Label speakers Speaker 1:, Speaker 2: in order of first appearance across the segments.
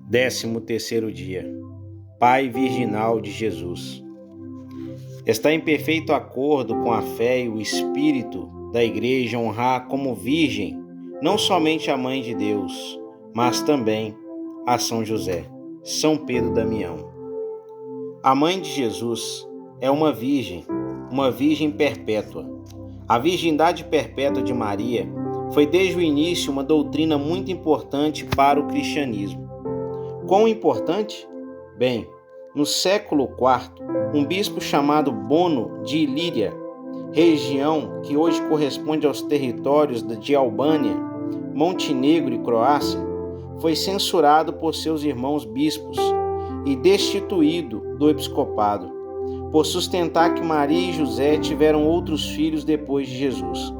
Speaker 1: 13º dia. Pai virginal de Jesus. Está em perfeito acordo com a fé e o espírito da Igreja honrar como virgem não somente a Mãe de Deus, mas também a São José, São Pedro Damião. A Mãe de Jesus é uma virgem perpétua. A virgindade perpétua de Maria foi desde o início uma doutrina muito importante para o cristianismo. Quão importante? Bem, no século IV, um bispo chamado Bono de Ilíria, região que hoje corresponde aos territórios de Albânia, Montenegro e Croácia, foi censurado por seus irmãos bispos e destituído do episcopado, por sustentar que Maria e José tiveram outros filhos depois de Jesus.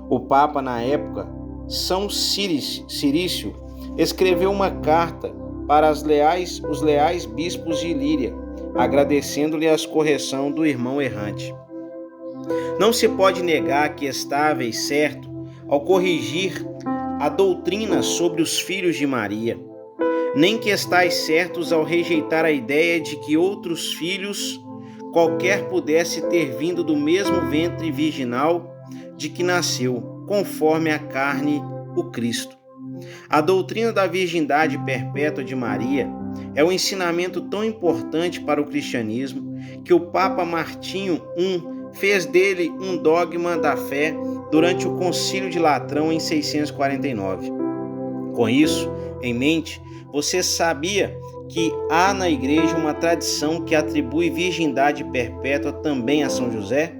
Speaker 1: O Papa, na época, São Cirício, escreveu uma carta para os leais bispos de Ilíria, agradecendo-lhe a correção do irmão errante. Não se pode negar que estáveis certo ao corrigir a doutrina sobre os filhos de Maria, nem que estáis certos ao rejeitar a ideia de que outros filhos qualquer pudesse ter vindo do mesmo ventre virginal de que nasceu, conforme a carne, o Cristo. A doutrina da virgindade perpétua de Maria é um ensinamento tão importante para o cristianismo que o Papa Martinho I fez dele um dogma da fé durante o Concílio de Latrão em 649. Com isso em mente, você sabia que há na Igreja uma tradição que atribui virgindade perpétua também a São José?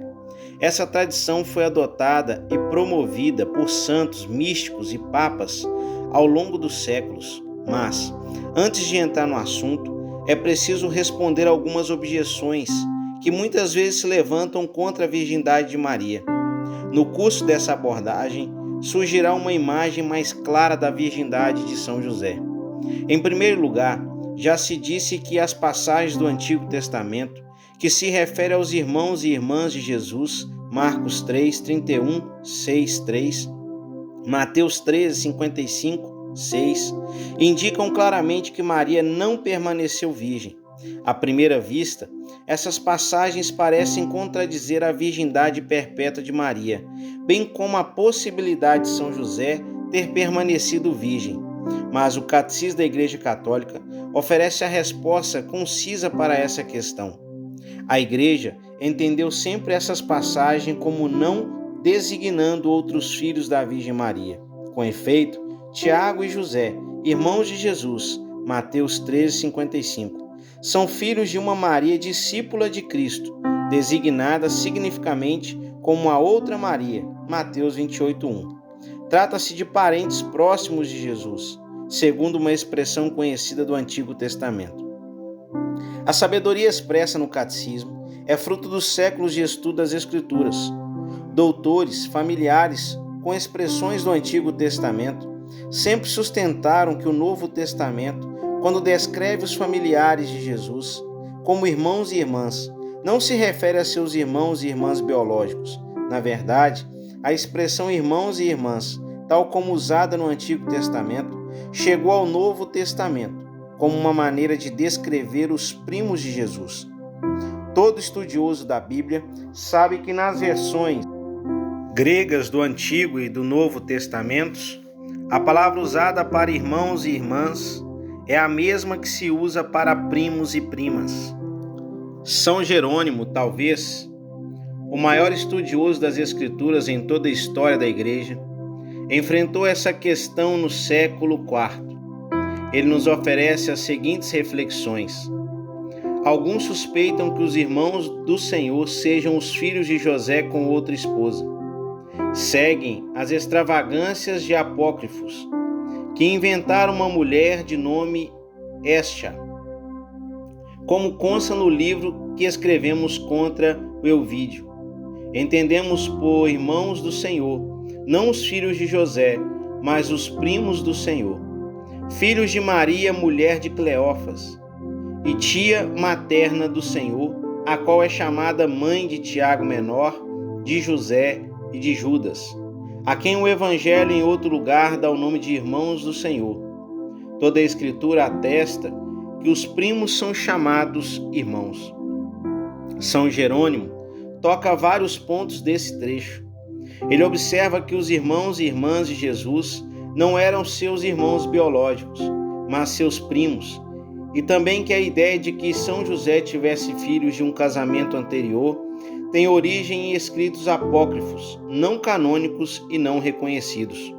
Speaker 1: Essa tradição foi adotada e promovida por santos, místicos e papas ao longo dos séculos. Mas, antes de entrar no assunto, é preciso responder algumas objeções que muitas vezes se levantam contra a virgindade de Maria. No curso dessa abordagem, surgirá uma imagem mais clara da virgindade de São José. Em primeiro lugar, já se disse que as passagens do Antigo Testamento que se refere aos irmãos e irmãs de Jesus, Marcos 3, 31, 6, 3, Mateus 13, 55, 6, indicam claramente que Maria não permaneceu virgem. À primeira vista, essas passagens parecem contradizer a virgindade perpétua de Maria, bem como a possibilidade de São José ter permanecido virgem. Mas o Catecismo da Igreja Católica oferece a resposta concisa para essa questão. A Igreja entendeu sempre essas passagens como não designando outros filhos da Virgem Maria. Com efeito, Tiago e José, irmãos de Jesus, Mateus 13, 55, são filhos de uma Maria discípula de Cristo, designada significativamente como a outra Maria, Mateus 28, 1. Trata-se de parentes próximos de Jesus, segundo uma expressão conhecida do Antigo Testamento. A sabedoria expressa no Catecismo é fruto dos séculos de estudo das Escrituras. Doutores, familiares com expressões do Antigo Testamento sempre sustentaram que o Novo Testamento, quando descreve os familiares de Jesus como irmãos e irmãs, não se refere a seus irmãos e irmãs biológicos. Na verdade, a expressão irmãos e irmãs, tal como usada no Antigo Testamento, chegou ao Novo Testamento como uma maneira de descrever os primos de Jesus. Todo estudioso da Bíblia sabe que nas versões gregas do Antigo e do Novo Testamentos, a palavra usada para irmãos e irmãs é a mesma que se usa para primos e primas. São Jerônimo, talvez o maior estudioso das Escrituras em toda a história da Igreja, enfrentou essa questão no século IV. Ele nos oferece as seguintes reflexões. Alguns suspeitam que os irmãos do Senhor sejam os filhos de José com outra esposa. Seguem as extravagâncias de apócrifos, que inventaram uma mulher de nome Éstia, como consta no livro que escrevemos contra o Elvídio. Entendemos por irmãos do Senhor, não os filhos de José, mas os primos do Senhor. Filhos de Maria, mulher de Cleófas, e tia materna do Senhor, a qual é chamada mãe de Tiago Menor, de José e de Judas, a quem o Evangelho em outro lugar dá o nome de irmãos do Senhor. Toda a Escritura atesta que os primos são chamados irmãos. São Jerônimo toca vários pontos desse trecho. Ele observa que os irmãos e irmãs de Jesus não eram seus irmãos biológicos, mas seus primos, e também que a ideia de que São José tivesse filhos de um casamento anterior tem origem em escritos apócrifos, não canônicos e não reconhecidos.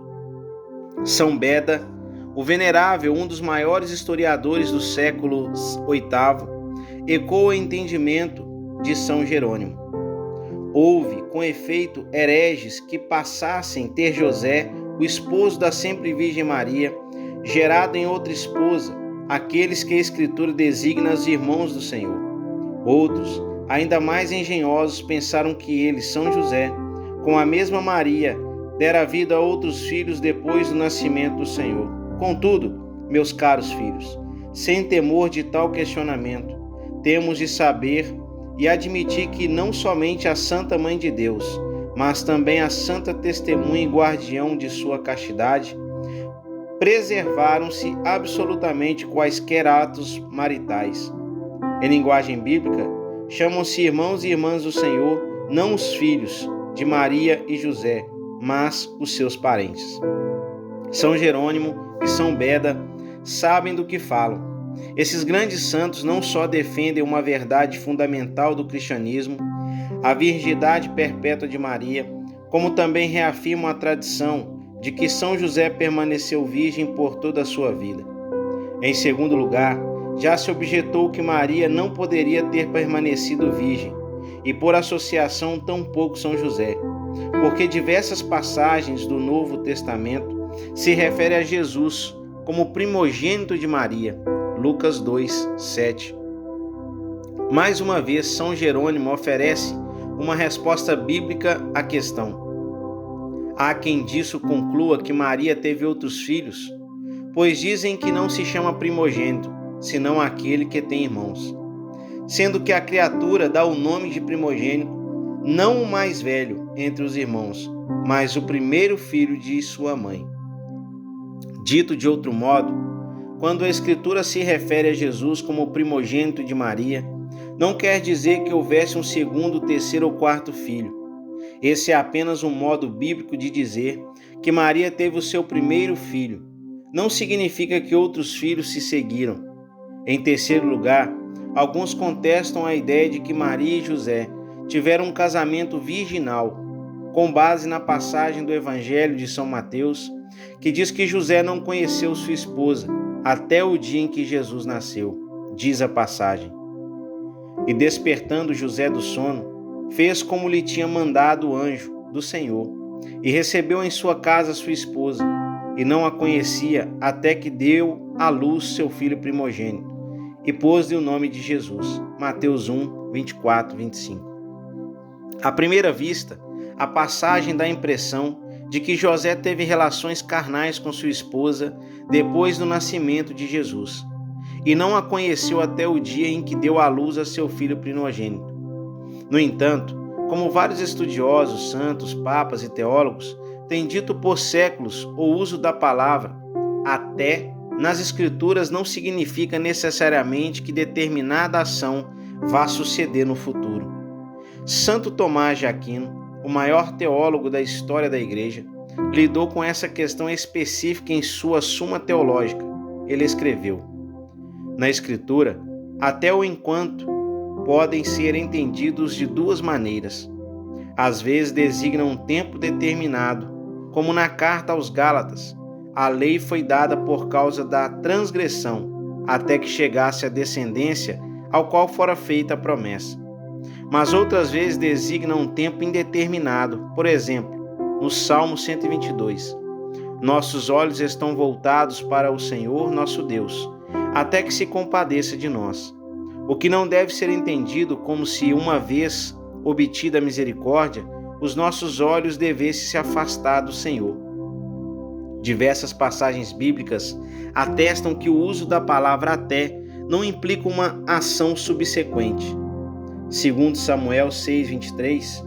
Speaker 1: São Beda, o Venerável, um dos maiores historiadores do século VIII, ecoa o entendimento de São Jerônimo. Houve, com efeito, hereges que passassem ter José, o esposo da sempre Virgem Maria, gerado em outra esposa, aqueles que a Escritura designa os irmãos do Senhor. Outros, ainda mais engenhosos, pensaram que ele, São José, com a mesma Maria, dera vida a outros filhos depois do nascimento do Senhor. Contudo, meus caros filhos, sem temor de tal questionamento, temos de saber e admitir que não somente a Santa Mãe de Deus, mas também a Santa Testemunha e Guardião de sua castidade, preservaram-se absolutamente quaisquer atos maritais. Em linguagem bíblica, chamam-se irmãos e irmãs do Senhor, não os filhos de Maria e José, mas os seus parentes. São Jerônimo e São Beda sabem do que falam. Esses grandes santos não só defendem uma verdade fundamental do cristianismo, a virgindade perpétua de Maria, como também reafirmam a tradição de que São José permaneceu virgem por toda a sua vida. Em segundo lugar, já se objetou que Maria não poderia ter permanecido virgem, e por associação tampouco São José, porque diversas passagens do Novo Testamento se referem a Jesus como primogênito de Maria, Lucas 2, 7. Mais uma vez, São Jerônimo oferece uma resposta bíblica à questão. Há quem disso conclua que Maria teve outros filhos, pois dizem que não se chama primogênito, senão aquele que tem irmãos, sendo que a criatura dá o nome de primogênito, não o mais velho entre os irmãos, mas o primeiro filho de sua mãe. Dito de outro modo, quando a Escritura se refere a Jesus como primogênito de Maria, não quer dizer que houvesse um segundo, terceiro ou quarto filho. Esse é apenas um modo bíblico de dizer que Maria teve o seu primeiro filho. Não significa que outros filhos se seguiram. Em terceiro lugar, alguns contestam a ideia de que Maria e José tiveram um casamento virginal, com base na passagem do Evangelho de São Mateus, que diz que José não conheceu sua esposa até o dia em que Jesus nasceu, diz a passagem. E despertando José do sono, fez como lhe tinha mandado o anjo do Senhor, e recebeu em sua casa sua esposa, e não a conhecia até que deu à luz seu filho primogênito, e pôs-lhe o nome de Jesus. Mateus 1, 24, 25. À primeira vista, a passagem dá a impressão de que José teve relações carnais com sua esposa depois do nascimento de Jesus, e não a conheceu até o dia em que deu à luz a seu filho primogênito. No entanto, como vários estudiosos, santos, papas e teólogos têm dito por séculos, o uso da palavra até nas Escrituras não significa necessariamente que determinada ação vá suceder no futuro. Santo Tomás de Aquino, o maior teólogo da história da Igreja, lidou com essa questão específica em sua Suma Teológica. Ele escreveu: na Escritura, até o enquanto podem ser entendidos de duas maneiras. Às vezes designam um tempo determinado, como na carta aos Gálatas, a lei foi dada por causa da transgressão, até que chegasse a descendência ao qual fora feita a promessa. Mas outras vezes designam um tempo indeterminado, por exemplo, no Salmo 122. Nossos olhos estão voltados para o Senhor nosso Deus, até que se compadeça de nós. O que não deve ser entendido como se, uma vez obtida a misericórdia, os nossos olhos devessem se afastar do Senhor. Diversas passagens bíblicas atestam que o uso da palavra até não implica uma ação subsequente. Segundo Samuel 6:23,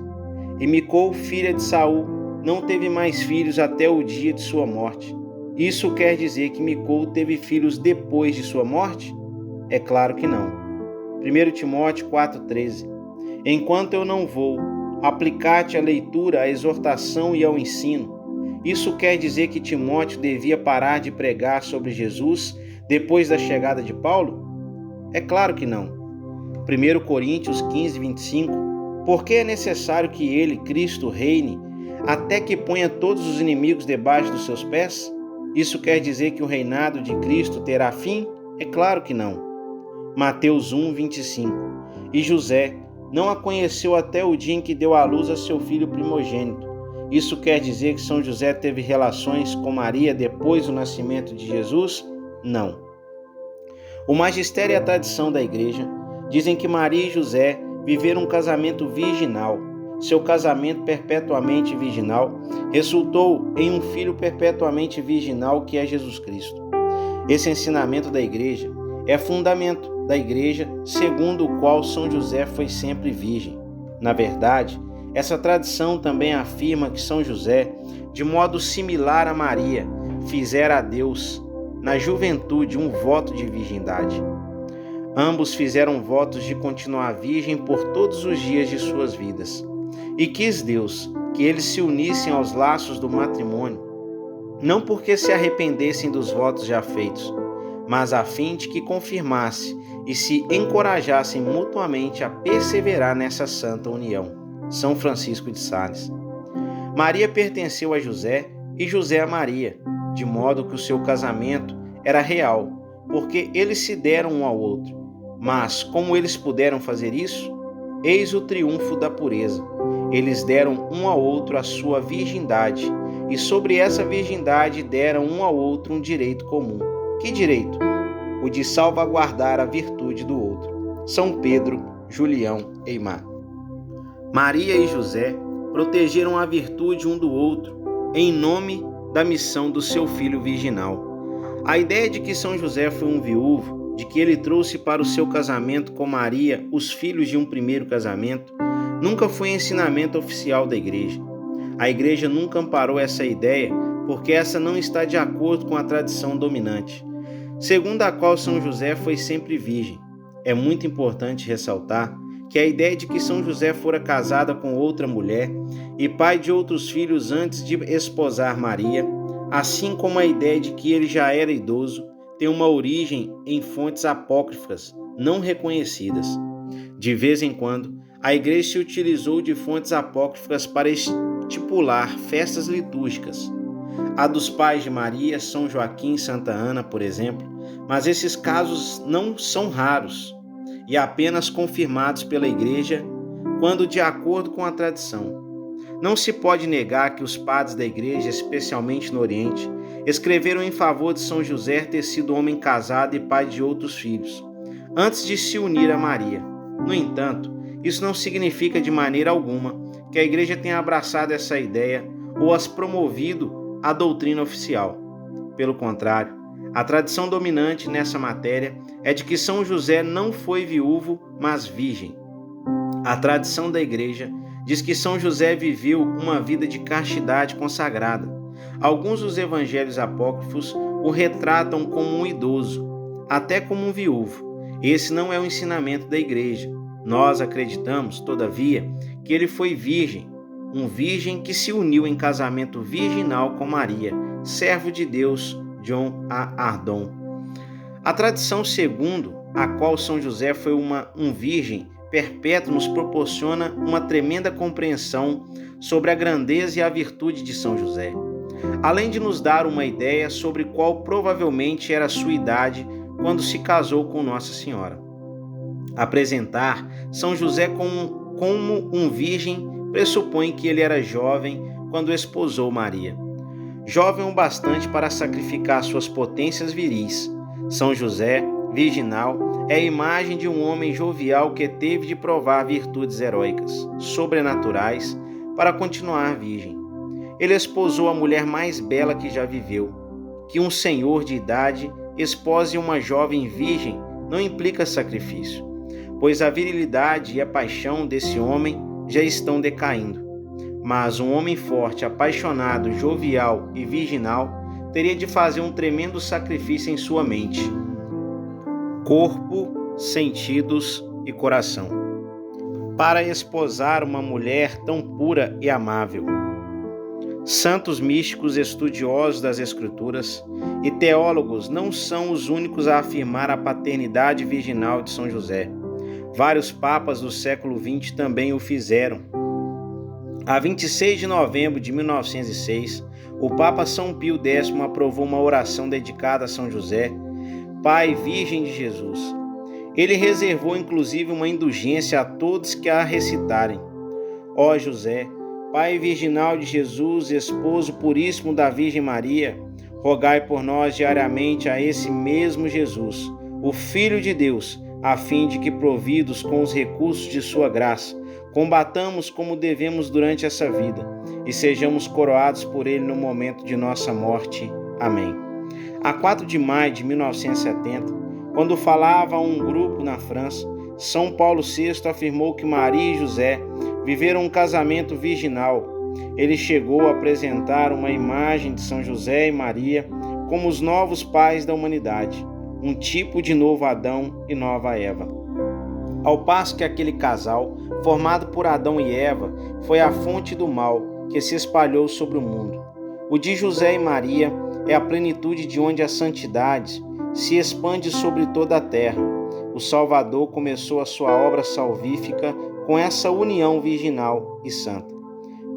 Speaker 1: e Micol, filha de Saul, não teve mais filhos até o dia de sua morte. Isso quer dizer que Micol teve filhos depois de sua morte? É claro que não. 1 Timóteo 4,13. Enquanto eu não vou, aplicar-te a leitura, a exortação e ao ensino. Isso quer dizer que Timóteo devia parar de pregar sobre Jesus depois da chegada de Paulo? É claro que não. 1 Coríntios 15:25. Porque é necessário que ele, Cristo, reine até que ponha todos os inimigos debaixo dos seus pés? Isso quer dizer que o reinado de Cristo terá fim? É claro que não. Mateus 1:25. E José não a conheceu até o dia em que deu à luz a seu filho primogênito. Isso quer dizer que São José teve relações com Maria depois do nascimento de Jesus? Não. O magistério e a tradição da Igreja dizem que Maria e José viveram um casamento virginal. Seu casamento perpetuamente virginal resultou em um filho perpetuamente virginal que é Jesus Cristo. Esse ensinamento da Igreja é fundamento da Igreja, segundo o qual São José foi sempre virgem. Na verdade, essa tradição também afirma que São José, de modo similar a Maria, fizera a Deus, na juventude, um voto de virgindade. Ambos fizeram votos de continuar virgem por todos os dias de suas vidas. E quis Deus que eles se unissem aos laços do matrimônio, não porque se arrependessem dos votos já feitos, mas a fim de que confirmasse e se encorajassem mutuamente a perseverar nessa santa união. São Francisco de Sales. Maria pertenceu a José e José a Maria, de modo que o seu casamento era real, porque eles se deram um ao outro. Mas como eles puderam fazer isso? Eis o triunfo da pureza. Eles deram um ao outro a sua virgindade, e sobre essa virgindade deram um ao outro um direito comum. Que direito? O de salvaguardar a virtude do outro. São Pedro, Julião, Eymar. Maria e José protegeram a virtude um do outro em nome da missão do seu filho virginal. A ideia de que São José foi um viúvo, de que ele trouxe para o seu casamento com Maria os filhos de um primeiro casamento, nunca foi ensinamento oficial da Igreja. A Igreja nunca amparou essa ideia porque essa não está de acordo com a tradição dominante, segundo a qual São José foi sempre virgem. É muito importante ressaltar que a ideia de que São José fora casado com outra mulher e pai de outros filhos antes de esposar Maria, assim como a ideia de que ele já era idoso, tem uma origem em fontes apócrifas não reconhecidas. De vez em quando, a Igreja se utilizou de fontes apócrifas para estipular festas litúrgicas. A dos pais de Maria, São Joaquim e Santa Ana, por exemplo, mas esses casos não são raros e apenas confirmados pela Igreja quando de acordo com a tradição. Não se pode negar que os padres da Igreja, especialmente no Oriente, escreveram em favor de São José ter sido homem casado e pai de outros filhos, antes de se unir a Maria. No entanto, isso não significa de maneira alguma que a Igreja tenha abraçado essa ideia ou as promovido à doutrina oficial. Pelo contrário, a tradição dominante nessa matéria é de que São José não foi viúvo, mas virgem. A tradição da Igreja diz que São José viveu uma vida de castidade consagrada. Alguns dos evangelhos apócrifos o retratam como um idoso, até como um viúvo. Esse não é o ensinamento da Igreja. Nós acreditamos, todavia, que ele foi virgem, um virgem que se uniu em casamento virginal com Maria, servo de Deus, John A. Ardon. A tradição segundo a qual São José foi um virgem perpétuo nos proporciona uma tremenda compreensão sobre a grandeza e a virtude de São José, além de nos dar uma ideia sobre qual provavelmente era a sua idade quando se casou com Nossa Senhora. Apresentar São José como um virgem pressupõe que ele era jovem quando esposou Maria. Jovem o bastante para sacrificar suas potências viris. São José, virginal, é a imagem de um homem jovial que teve de provar virtudes heróicas, sobrenaturais, para continuar virgem. Ele esposou a mulher mais bela que já viveu. Que um senhor de idade espose uma jovem virgem não implica sacrifício, pois a virilidade e a paixão desse homem já estão decaindo. Mas um homem forte, apaixonado, jovial e virginal teria de fazer um tremendo sacrifício em sua mente, corpo, sentidos e coração, para esposar uma mulher tão pura e amável. Santos místicos estudiosos das Escrituras e teólogos não são os únicos a afirmar a paternidade virginal de São José. Vários papas do século XX também o fizeram. A 26 de novembro de 1906, o Papa São Pio X aprovou uma oração dedicada a São José, Pai Virgem de Jesus. Ele reservou inclusive uma indulgência a todos que a recitarem. Ó José, Pai virginal de Jesus, esposo puríssimo da Virgem Maria, rogai por nós diariamente a esse mesmo Jesus, o Filho de Deus, a fim de que, providos com os recursos de sua graça, combatamos como devemos durante essa vida e sejamos coroados por ele no momento de nossa morte. Amém. A 4 de maio de 1970, quando falava a um grupo na França, São Paulo VI afirmou que Maria e José viveram um casamento virginal. Ele chegou a apresentar uma imagem de São José e Maria como os novos pais da humanidade, um tipo de novo Adão e nova Eva. Ao passo que aquele casal, formado por Adão e Eva, foi a fonte do mal que se espalhou sobre o mundo. O de José e Maria é a plenitude de onde a santidade se expande sobre toda a terra. O Salvador começou a sua obra salvífica com essa união virginal e santa.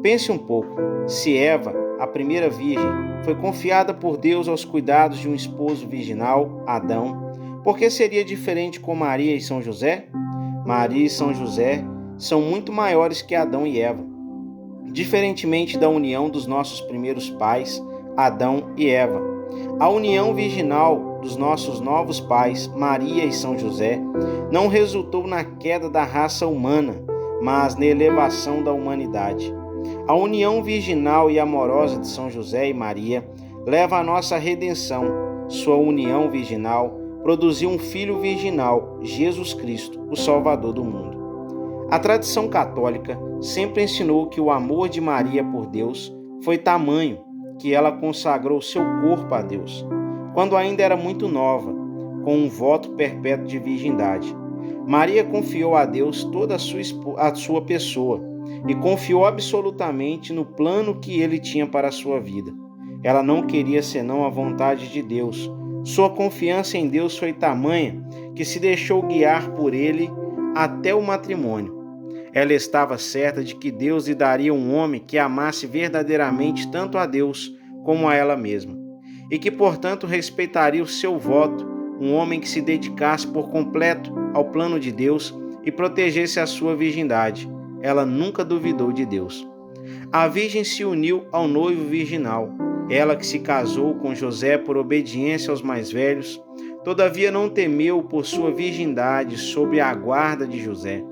Speaker 1: Pense um pouco, se Eva, a primeira virgem, foi confiada por Deus aos cuidados de um esposo virginal, Adão, por que seria diferente com Maria e São José? Maria e São José são muito maiores que Adão e Eva. Diferentemente da união dos nossos primeiros pais, Adão e Eva, a união virginal dos nossos novos pais, Maria e São José, não resultou na queda da raça humana, mas na elevação da humanidade. A união virginal e amorosa de São José e Maria leva à nossa redenção. Sua união virginal produziu um filho virginal, Jesus Cristo, o Salvador do mundo. A tradição católica sempre ensinou que o amor de Maria por Deus foi tamanho que ela consagrou seu corpo a Deus, quando ainda era muito nova, com um voto perpétuo de virgindade. Maria confiou a Deus toda a sua pessoa e confiou absolutamente no plano que ele tinha para a sua vida. Ela não queria senão a vontade de Deus. Sua confiança em Deus foi tamanha que se deixou guiar por ele até o matrimônio. Ela estava certa de que Deus lhe daria um homem que amasse verdadeiramente tanto a Deus como a ela mesma, e que, portanto, respeitaria o seu voto, um homem que se dedicasse por completo ao plano de Deus e protegesse a sua virgindade. Ela nunca duvidou de Deus. A Virgem se uniu ao noivo virginal, ela que se casou com José por obediência aos mais velhos, todavia não temeu por sua virgindade sob a guarda de José.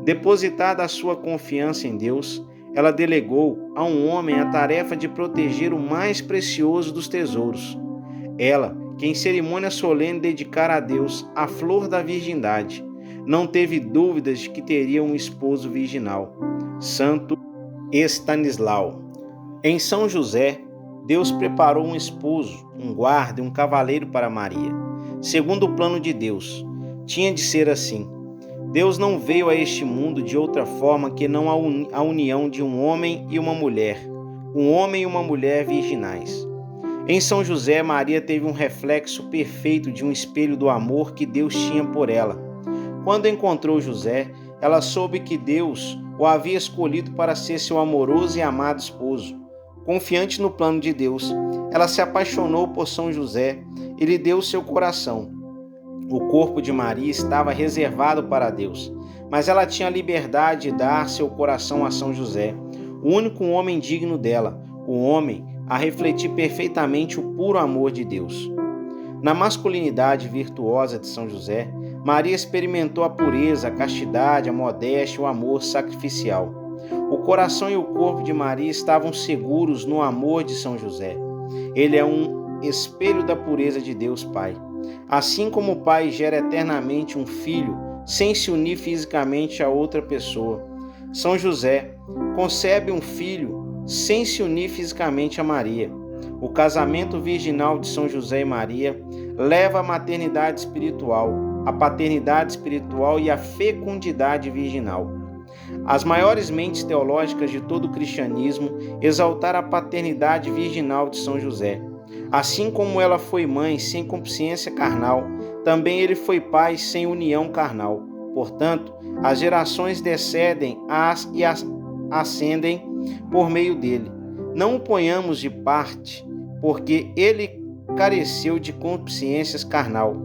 Speaker 1: Depositada a sua confiança em Deus, ela delegou a um homem a tarefa de proteger o mais precioso dos tesouros. Ela, que em cerimônia solene dedicara a Deus a flor da virgindade, não teve dúvidas de que teria um esposo virginal, Santo Estanislau. Em São José, Deus preparou um esposo, um guarda e um cavaleiro para Maria. Segundo o plano de Deus, tinha de ser assim. Deus não veio a este mundo de outra forma que não a união de um homem e uma mulher virginais. Em São José, Maria teve um reflexo perfeito de um espelho do amor que Deus tinha por ela. Quando encontrou José, ela soube que Deus o havia escolhido para ser seu amoroso e amado esposo. Confiante no plano de Deus, ela se apaixonou por São José e lhe deu seu coração. O corpo de Maria estava reservado para Deus, mas ela tinha a liberdade de dar seu coração a São José, o único homem digno dela, o homem a refletir perfeitamente o puro amor de Deus. Na masculinidade virtuosa de São José, Maria experimentou a pureza, a castidade, a modéstia, o amor sacrificial. O coração e o corpo de Maria estavam seguros no amor de São José. Ele é um espelho da pureza de Deus Pai. Assim como o Pai gera eternamente um filho sem se unir fisicamente a outra pessoa, São José concebe um filho sem se unir fisicamente a Maria. O casamento virginal de São José e Maria leva à maternidade espiritual, à paternidade espiritual e à fecundidade virginal. As maiores mentes teológicas de todo o cristianismo exaltaram a paternidade virginal de São José. Assim como ela foi mãe sem consciência carnal, também ele foi pai sem união carnal. Portanto, as gerações descendem e ascendem por meio dele. Não o ponhamos de parte, porque ele careceu de consciência carnal.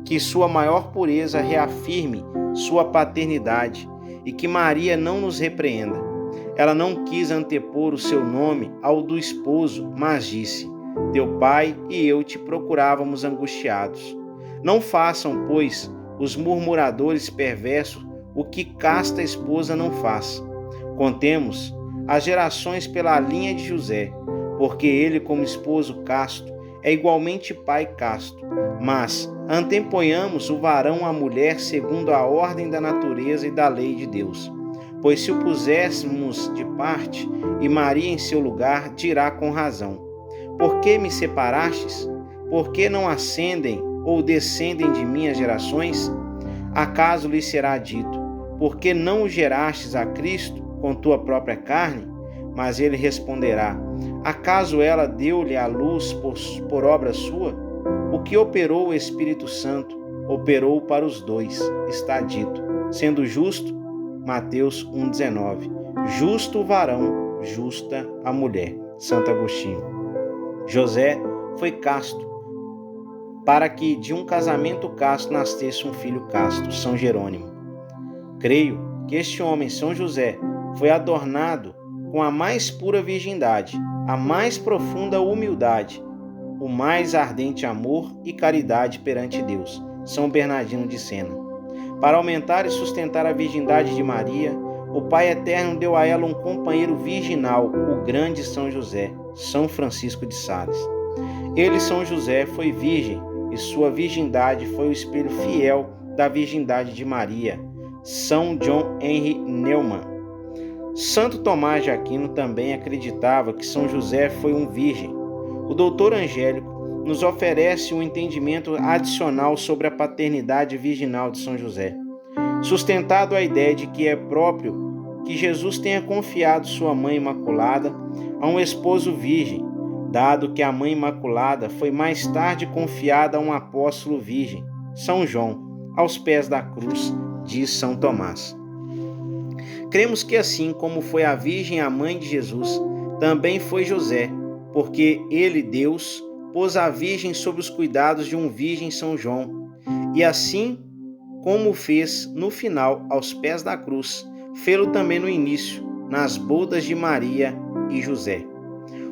Speaker 1: Que sua maior pureza reafirme sua paternidade e que Maria não nos repreenda. Ela não quis antepor o seu nome ao do esposo, mas disse: Teu pai e eu te procurávamos angustiados. Não façam, pois, os murmuradores perversos o que casta esposa não faz. Contemos as gerações pela linha de José, porque ele, como esposo casto, é igualmente pai casto. Mas anteponhamos o varão à mulher segundo a ordem da natureza e da lei de Deus. Pois se o puséssemos de parte, e Maria em seu lugar, dirá com razão: Por que me separastes? Por que não ascendem ou descendem de mim as gerações? Acaso lhe será dito: Por que não o gerastes a Cristo com tua própria carne? Mas ele responderá: Acaso ela deu-lhe a luz por obra sua? O que operou o Espírito Santo, operou para os dois, está dito. Sendo justo, Mateus 1,19. Justo o varão, justa a mulher. Santo Agostinho. José foi casto, para que de um casamento casto nascesse um filho casto, São Jerônimo. Creio que este homem, São José, foi adornado com a mais pura virgindade, a mais profunda humildade, o mais ardente amor e caridade perante Deus, São Bernardino de Sena. Para aumentar e sustentar a virgindade de Maria, o Pai Eterno deu a ela um companheiro virginal, o grande São José, São Francisco de Sales. Ele, São José, foi virgem, e sua virgindade foi o espelho fiel da virgindade de Maria, São John Henry Newman. Santo Tomás de Aquino também acreditava que São José foi um virgem. O doutor Angélico nos oferece um entendimento adicional sobre a paternidade virginal de São José, sustentado a ideia de que é próprio que Jesus tenha confiado sua mãe imaculada a um esposo virgem, dado que a mãe imaculada foi mais tarde confiada a um apóstolo virgem, São João, aos pés da cruz, diz São Tomás. Cremos que assim como foi a Virgem a mãe de Jesus, também foi José, porque ele, Deus, pôs a Virgem sob os cuidados de um Virgem São João, e assim como o fez no final aos pés da cruz, fê-lo também no início, nas bodas de Maria e José.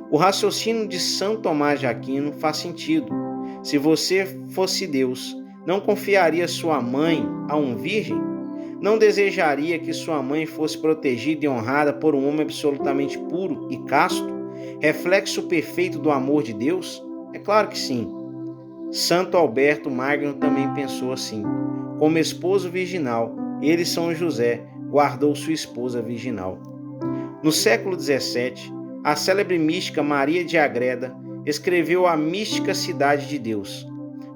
Speaker 1: O raciocínio de São Tomás de Aquino faz sentido. Se você fosse Deus, não confiaria sua mãe a um virgem? Não desejaria que sua mãe fosse protegida e honrada por um homem absolutamente puro e casto, reflexo perfeito do amor de Deus? É claro que sim. Santo Alberto Magno também pensou assim. Como esposo virginal, ele, São José, guardou sua esposa virginal. No século XVII, a célebre mística Maria de Agreda escreveu A Mística Cidade de Deus.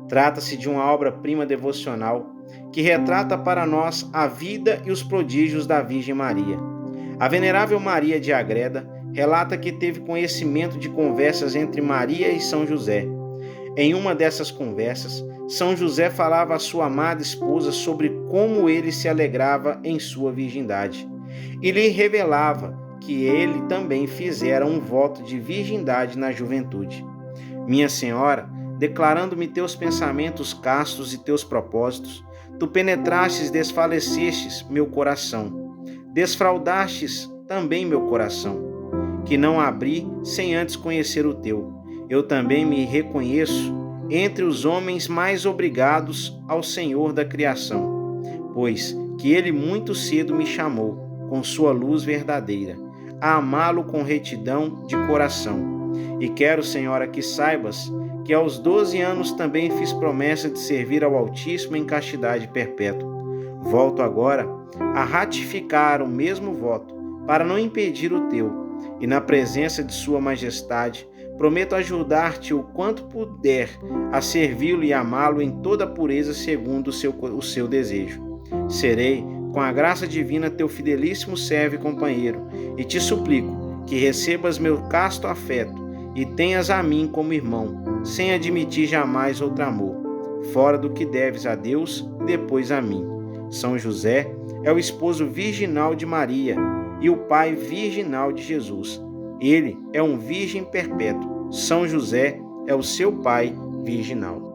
Speaker 1: Trata-se de uma obra-prima devocional que retrata para nós a vida e os prodígios da Virgem Maria. A venerável Maria de Agreda relata que teve conhecimento de conversas entre Maria e São José. Em uma dessas conversas, São José falava à sua amada esposa sobre como ele se alegrava em sua virgindade e lhe revelava que ele também fizera um voto de virgindade na juventude. Minha Senhora, declarando-me teus pensamentos castos e teus propósitos, tu penetrastes e desfalecestes meu coração. Desfraudastes também meu coração, que não abri sem antes conhecer o teu. Eu também me reconheço entre os homens mais obrigados ao Senhor da criação, pois que ele muito cedo me chamou, com sua luz verdadeira, a amá-lo com retidão de coração. E quero, Senhora, que saibas que aos 12 anos também fiz promessa de servir ao Altíssimo em castidade perpétua. Volto agora a ratificar o mesmo voto, para não impedir o teu, e na presença de Sua Majestade, Prometo ajudar-te o quanto puder a servi-lo e amá-lo em toda a pureza segundo o seu desejo. Serei, com a graça divina, teu fidelíssimo servo e companheiro, e te suplico que recebas meu casto afeto e tenhas a mim como irmão, sem admitir jamais outro amor, fora do que deves a Deus e depois a mim. São José é o esposo virginal de Maria e o pai virginal de Jesus. Ele é um virgem perpétuo. São José é o seu pai virginal.